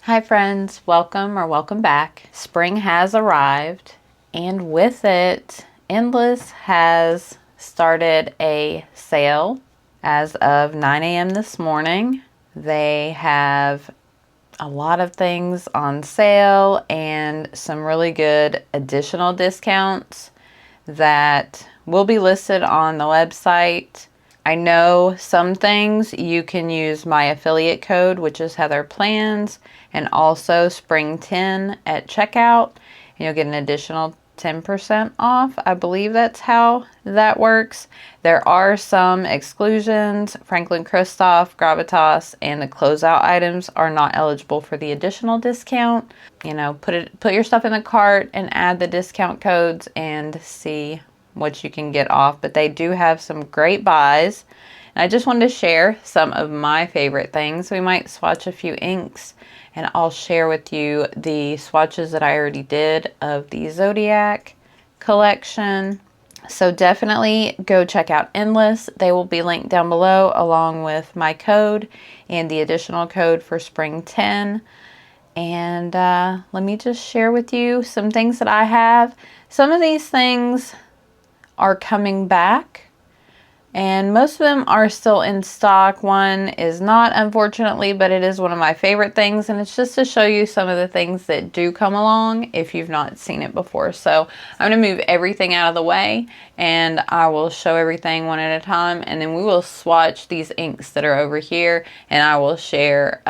Hi friends, welcome or welcome back. Spring has arrived, and with it, Endless has started a sale as of 9 a.m. this morning. They have a lot of things on sale and some really good additional discounts that will be listed on the website. I know some things you can use my affiliate code, which is Heather Plans, and also Spring 10 at checkout, and you'll get an additional 10% off. I believe that's how that works. There are some exclusions. Franklin Christoph, Gravitas, and the closeout items are not eligible for the additional discount. You know, put your stuff in the cart and add the discount codes and see what you can get off. But they do have some great buys. And I just wanted to share some of my favorite things. We might swatch a few inks, and I'll share with you the swatches that I already did of the Zodiac collection. So definitely go check out Endless. They will be linked down below along with my code and the additional code for Spring 10. And let me just share with you some things that I have. Some of these things are coming back, and most of them are still in stock. One is not, unfortunately, but it is one of my favorite things, and it's just to show you some of the things that do come along if you've not seen it before. So I'm going to move everything out of the way, and I will show everything one at a time, and then we will swatch these inks that are over here, and I will share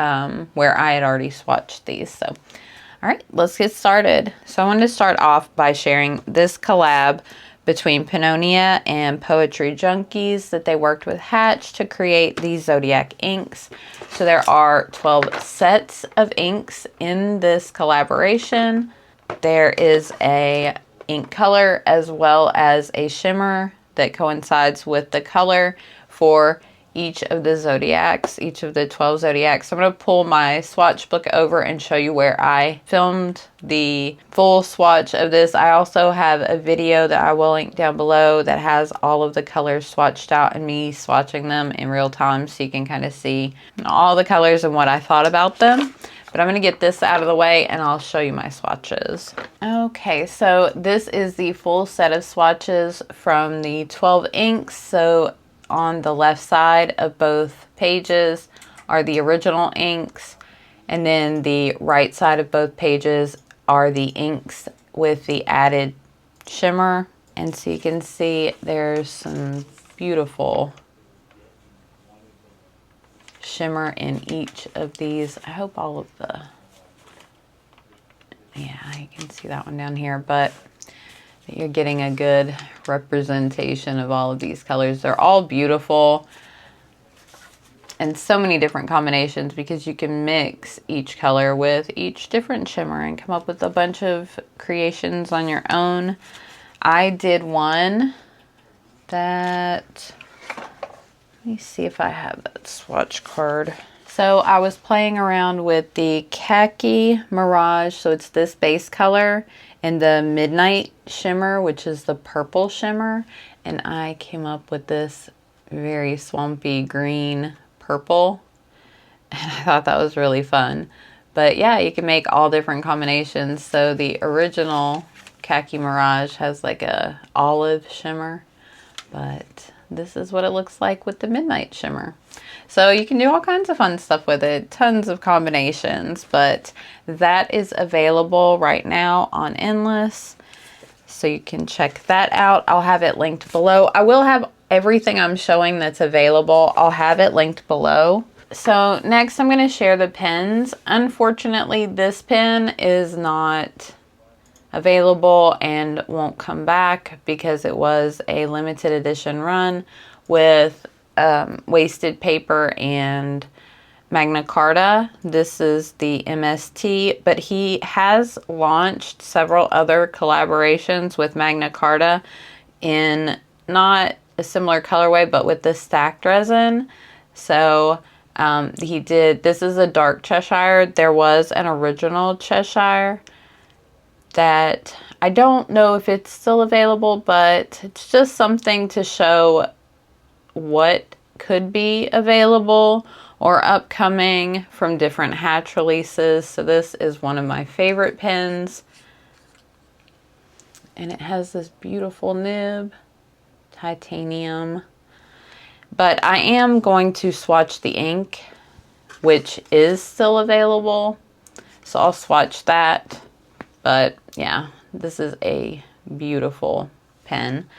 where I had already swatched these. So all right, let's get started. So I wanted to start off by sharing this collab between Pannonia and Poetry Junkies that they worked with Hatch to create these Zodiac inks. So there are 12 sets of inks in this collaboration. There is a ink color as well as a shimmer that coincides with the color for each of the Zodiacs, each of the 12 Zodiacs. So I'm going to pull my swatch book over and show you where I filmed the full swatch of this. I also have a video that I will link down below that has all of the colors swatched out and me swatching them in real time, so you can kind of see all the colors and what I thought about them. But I'm going to get this out of the way and I'll show you my swatches. Okay, so this is the full set of swatches from the 12 inks. So on the left side of both pages are the original inks, and then the right side of both pages are the inks with the added shimmer. And so you can see there's some beautiful shimmer in each of these. I hope all of the, yeah, you can see that one down here, but you're getting a good representation of all of these colors. They're all beautiful and so many different combinations, because you can mix each color with each different shimmer and come up with a bunch of creations on your own. I did one that, let me see if I have that swatch card. So I was playing around with the Khaki Mirage, so it's this base color, and the Midnight Shimmer, which is the purple shimmer, and I came up with this very swampy green purple, and I thought that was really fun. But yeah, you can make all different combinations. So the original Khaki Mirage has like a olive shimmer, but this is what it looks like with the Midnight Shimmer. So you can do all kinds of fun stuff with it, tons of combinations, but that is available right now on Endless. So you can check that out. I'll have it linked below. I will have everything I'm showing that's available. I'll have it linked below. So next I'm going to share the pens. Unfortunately, this pen is not available and won't come back because it was a limited edition run with wasted paper and Magna Carta. This is the MST, but he has launched several other collaborations with Magna Carta in not a similar colorway, but with the stacked resin. So he did, this is a dark Cheshire. There was an original Cheshire that I don't know if it's still available, but it's just something to show what could be available or upcoming from different hatch releases. So this is one of my favorite pens. And it has this beautiful nib, titanium. But I am going to swatch the ink, which is still available. So I'll swatch that. But yeah, this is a beautiful pen.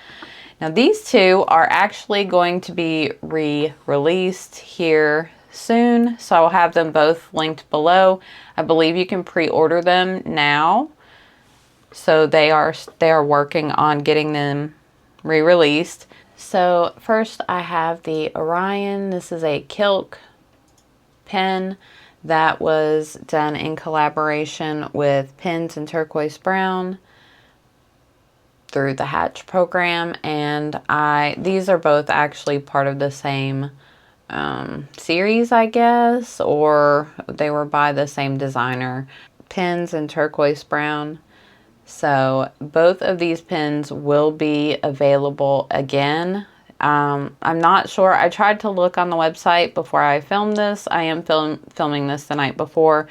Now these two are actually going to be re-released here soon. So I will have them both linked below. I believe you can pre-order them now. So they are working on getting them re-released. So first I have the Orion. This is a Kilk pen that was done in collaboration with Pens and Turquoise Brown through the Hatch program, and these are both actually part of the same series, I guess, or they were by the same designer, Pens and Turquoise Brown. So both of these pens will be available again. I'm not sure. I tried to look on the website before I filmed this. I am filming this the night before,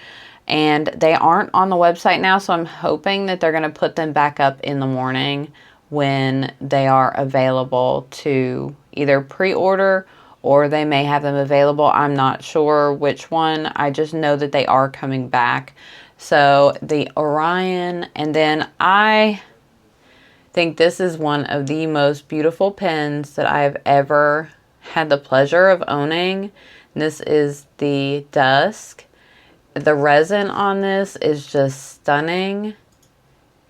and they aren't on the website now, so I'm hoping that they're going to put them back up in the morning when they are available to either pre-order, or they may have them available. I'm not sure which one. I just know that they are coming back. So the Orion, and then I think this is one of the most beautiful pens that I have ever had the pleasure of owning. This is the Dusk. The resin on this is just stunning.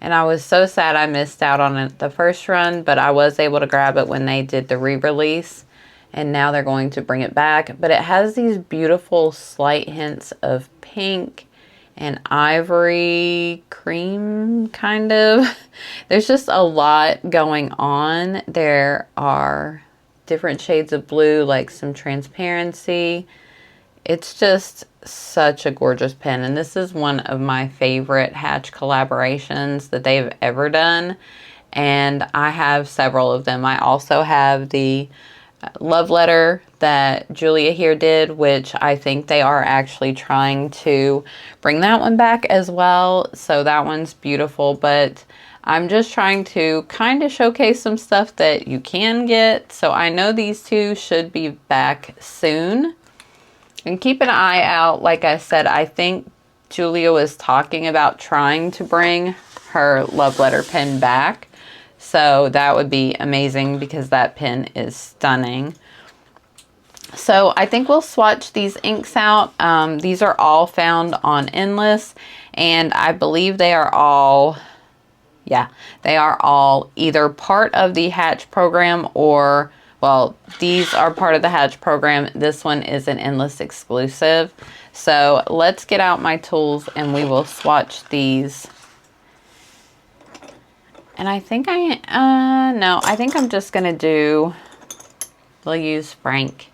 And I was so sad I missed out on it the first run, but I was able to grab it when they did the re-release. And now they're going to bring it back. But it has these beautiful slight hints of pink and ivory cream, kind of. There's just a lot going on. There are different shades of blue, like some transparency. It's just such a gorgeous pen, and this is one of my favorite Hatch collaborations that they've ever done, and I have several of them. I also have the love letter that Julia here did, which I think they are actually trying to bring that one back as well. So that one's beautiful, but I'm just trying to kind of showcase some stuff that you can get. So I know these two should be back soon. And keep an eye out. Like I said, I think Julia was talking about trying to bring her love letter pen back. So that would be amazing because that pen is stunning. So I think we'll swatch these inks out. These are all found on Endless, and I believe they are all, they are all either part of the Hatch program or, well, these are part of the Hatch program. This one is an Endless exclusive. So let's get out my tools and we will swatch these. And I think I think I'm just going to we'll use Frank,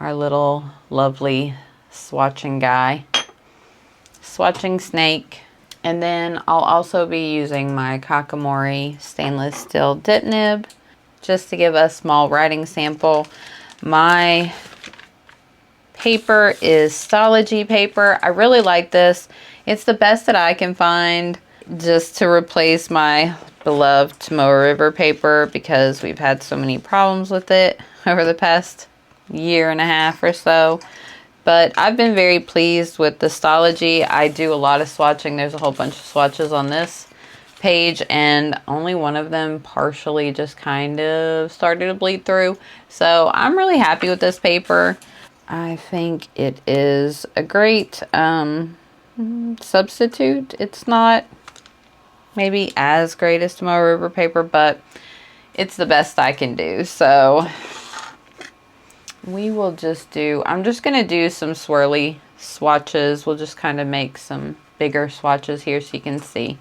our little lovely swatching guy, swatching snake. And then I'll also be using my Kakamori stainless steel dip nib just to give a small writing sample. My paper is Stology paper. I really like this. It's the best that I can find just to replace my beloved Tomoe River paper because we've had so many problems with it over the past year and a half or so. But I've been very pleased with the Stology. I do a lot of swatching. There's a whole bunch of swatches on this page, and only one of them partially just kind of started to bleed through. So I'm really happy with this paper. I think it is a great substitute. It's not maybe as great as Tomoe River paper, but it's the best I can do. So we will just I'm just going to do some swirly swatches. We'll just kind of make some bigger swatches here so you can see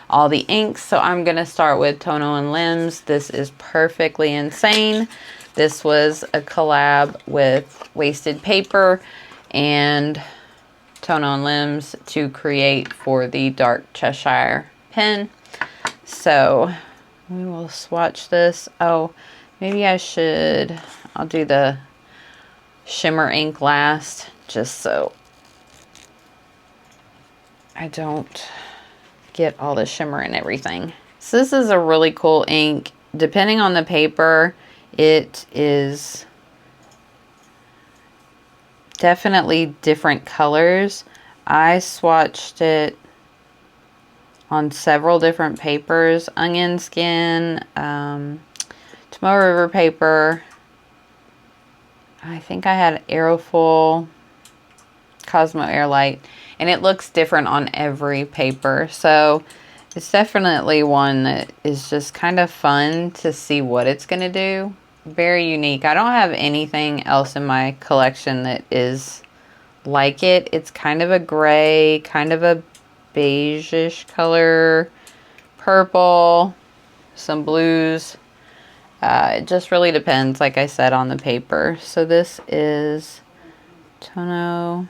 all the inks. So I'm going to start with Tono and Limbs. This is Perfectly Insane. This was a collab with Wasted Paper and Tono and Limbs to create for the Dark Cheshire pen. So we will swatch this. Oh, maybe I'll do the shimmer ink last, just so I don't get all the shimmer and everything. So this is a really cool ink. Depending on the paper, it is definitely different colors. I swatched it on several different papers. Onion skin, Tomoe River paper. I think I had Aerofull, Cosmo Airlight, and it looks different on every paper. So it's definitely one that is just kind of fun to see what it's going to do. Very unique. I don't have anything else in my collection that is like it. It's kind of a gray, kind of a beige-ish color, purple, some blues. It just really depends, like I said, on the paper. So this is Tono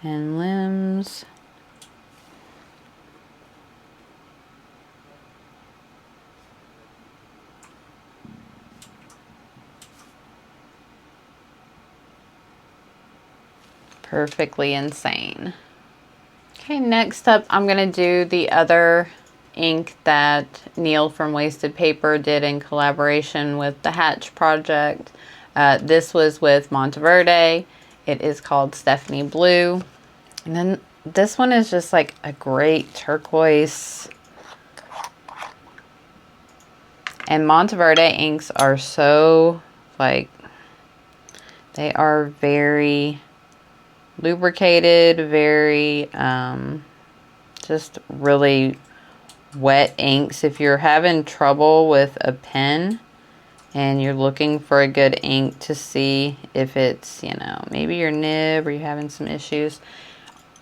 and Limbs. Perfectly Insane. Okay, next up I'm going to do the other ink that Neil from Wasted Paper did in collaboration with the Hatch Project. This was with Monteverde. It is called Stephanie Blue. And then this one is just like a great turquoise. And Monteverde inks are so, like, they are very lubricated, very just really wet inks. If you're having trouble with a pen and you're looking for a good ink to see if it's, you know, maybe your nib or you're having some issues,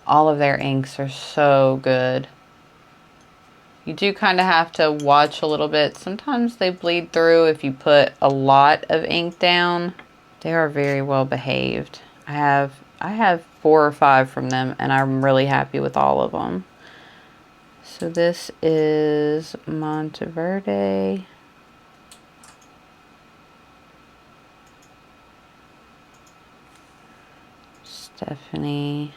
all of their inks are so good. You do kind of have to watch a little bit. Sometimes they bleed through if you put a lot of ink down. They are very well behaved. I have 4 or 5 from them, and I'm really happy with all of them. So this is Monteverde. Stephanie.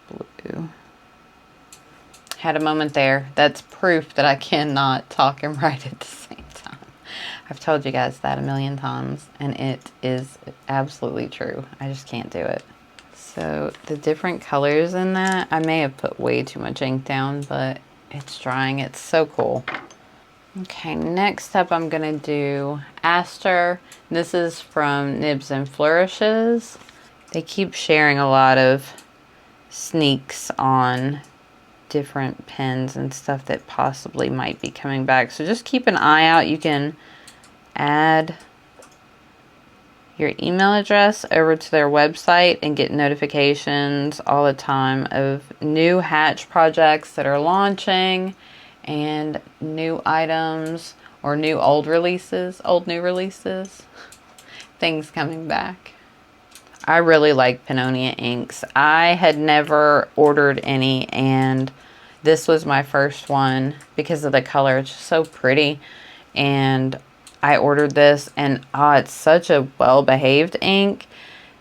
Blue. Had a moment there. That's proof that I cannot talk and write at the same time. I've told you guys that a million times, and it is absolutely true. I just can't do it. So the different colors in that, I may have put way too much ink down, but it's drying. It's so cool. Okay, next up I'm gonna do Aster. This is from Nibs and Flourishes. They keep sharing a lot of sneaks on different pens and stuff that possibly might be coming back. So just keep an eye out. You can add your email address over to their website and get notifications all the time of new Hatch projects that are launching and new items or new old releases, old new releases, things coming back. I really like Pannonia inks. I had never ordered any, and this was my first one because of the color. It's just so pretty, and I ordered this, and it's such a well-behaved ink.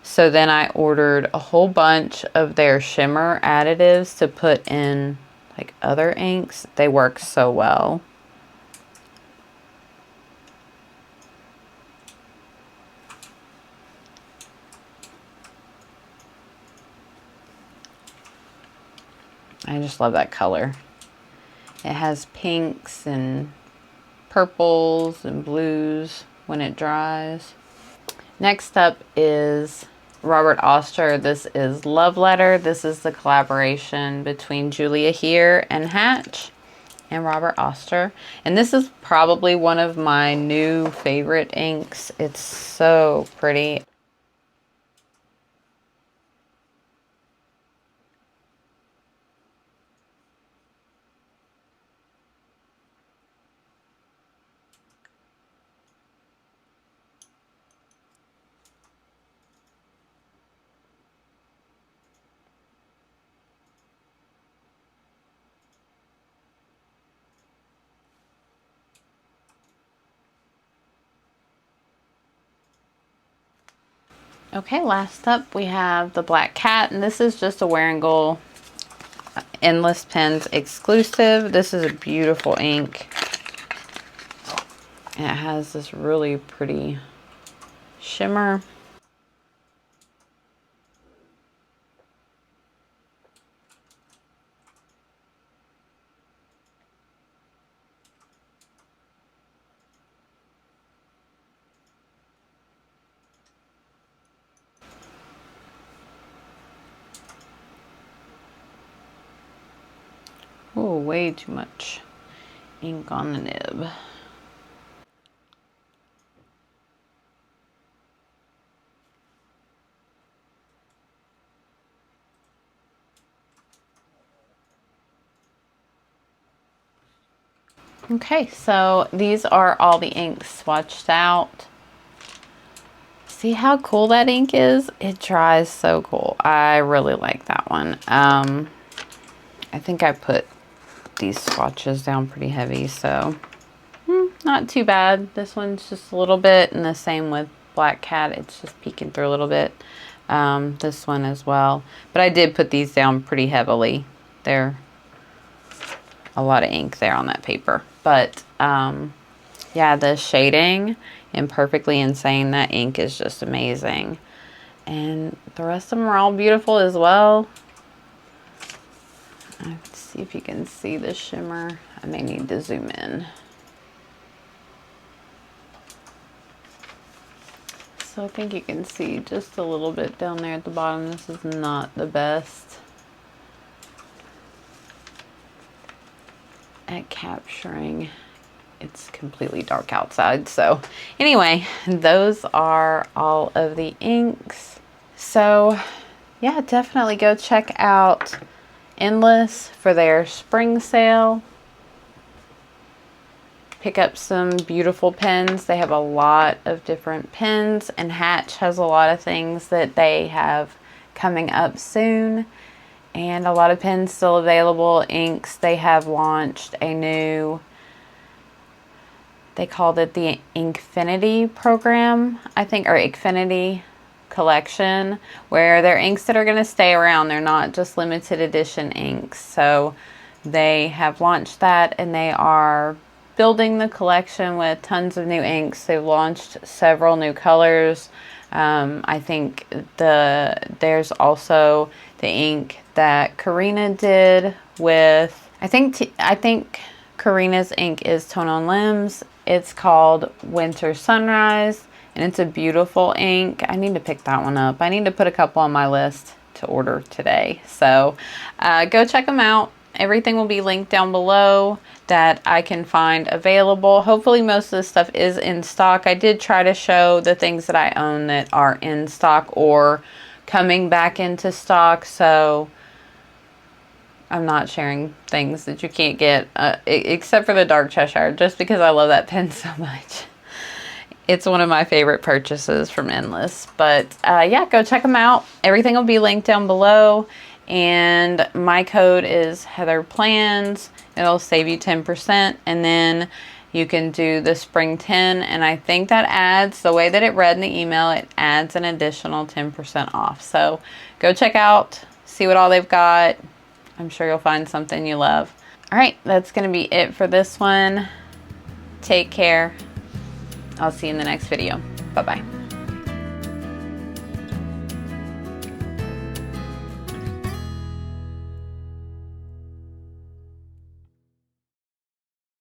So then I ordered a whole bunch of their shimmer additives to put in like other inks. They work so well. I just love that color. It has pinks and purples and blues when it dries. Next up is Robert Oster. This is Love Letter. This is the collaboration between Julia Here and Hatch and Robert Oster. And this is probably one of my new favorite inks. It's so pretty. Okay, last up we have the Black Cat, and this is just a Wear and Go Endless Pens exclusive. This is a beautiful ink. And it has this really pretty shimmer. Oh, way too much ink on the nib. Okay, so these are all the inks swatched out. See how cool that ink is? It dries so cool. I really like that one. I think I put these swatches down pretty heavy, so not too bad. This one's just a little bit, and the same with Black Cat. It's just peeking through a little bit. This one as well. But I did put these down pretty heavily. They're a lot of ink there on that paper. But yeah, the shading in Perfectly Insane, that ink is just amazing. And the rest of them are all beautiful as well. Let's see if you can see the shimmer. I may need to zoom in. So I think you can see just a little bit down there at the bottom. This is not the best at capturing. It's completely dark outside. So anyway, those are all of the inks. So yeah, definitely go check out Endless for their spring sale. Pick up some beautiful pens. They have a lot of different pens, and Hatch has a lot of things that they have coming up soon, and a lot of pens still available. Inks, they have launched a new, they called it the Inkfinity program, I think, or Inkfinity collection, where they're inks that are going to stay around. They're not just limited edition inks. So they have launched that, and they are building the collection with tons of new inks. They've launched several new colors. I think there's also the ink that Karina did with, I think Karina's ink is Tone on Limbs. It's called Winter Sunrise, and it's a beautiful ink. I need to pick that one up. I need to put a couple on my list to order today. So go check them out. Everything will be linked down below that I can find available. Hopefully most of this stuff is in stock. I did try to show the things that I own that are in stock or coming back into stock. So I'm not sharing things that you can't get, except for the Dark Cheshire, just because I love that pen so much. It's one of my favorite purchases from Endless. But yeah, go check them out. Everything will be linked down below. And my code is HeatherPlans. It'll save you 10. And then you can do the Spring 10. And I think that adds, the way that it read in the email, it adds an additional 10% off. So go check out, see what all they've got. I'm sure you'll find something you love. All right, that's going to be it for this one. Take care. I'll see you in the next video. Bye-bye.